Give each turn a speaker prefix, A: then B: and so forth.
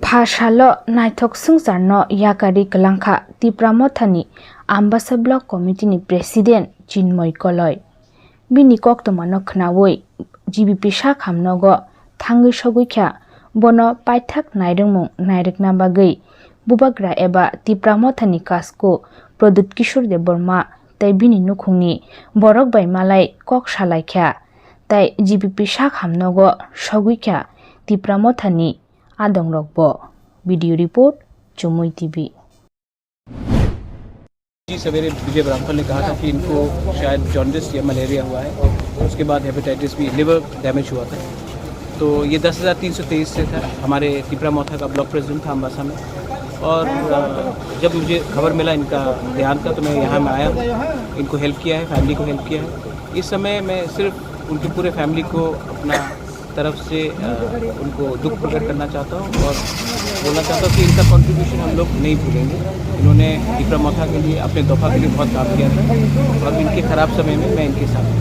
A: Phashalo Naithok Sungsarno Yakari Kalangkha Tipramothani Ambassa Block Committee ni President Chinmoy Koloi Bini Koktomano Knawoi GBP Shakhamnogo Thangi Shogukha Bono Paithak Nairungmung Nairikna Bagai Bubagra eba Tipramothani Kasko Product Kishore de Burma Tai Bini Nukhungni Borok Bai Malai Kok Shalaikha Tai GBP Shakhamnogo Shogukha Tipramothani आदंग रखबो video report चुमुई TV.
B: जी सवेरे विजय ब्राह्मण ने कहा था कि इनको शायद jaundice या मलेरिया हुआ है, उसके बाद हेपेटाइटिस बी लिवर डैमेज हुआ था। तो ये 10,323 से था। हमारे तिपरामोथा का ब्लॉक प्रेसिडेंट था अम्बासा में, और जब मुझे खबर मिला इनका ध्यान का तो मैं यहाँ में आया, इनको हेल्प किया है, फैमिली को हेल्प किया है। इस समय मैं सिर्फ उनकी पूरे फैमिली को अपना तरफ से उनको दुख प्रकट करना चाहता हूँ और बोलना चाहता हूँ कि इनका कंट्रीब्यूशन हम लोग नहीं भूलेंगे। इन्होंने तिपरामोथा के लिए, अपने दफा के लिए बहुत काम किया था और इनके ख़राब समय में मैं इनके साथ हूँ।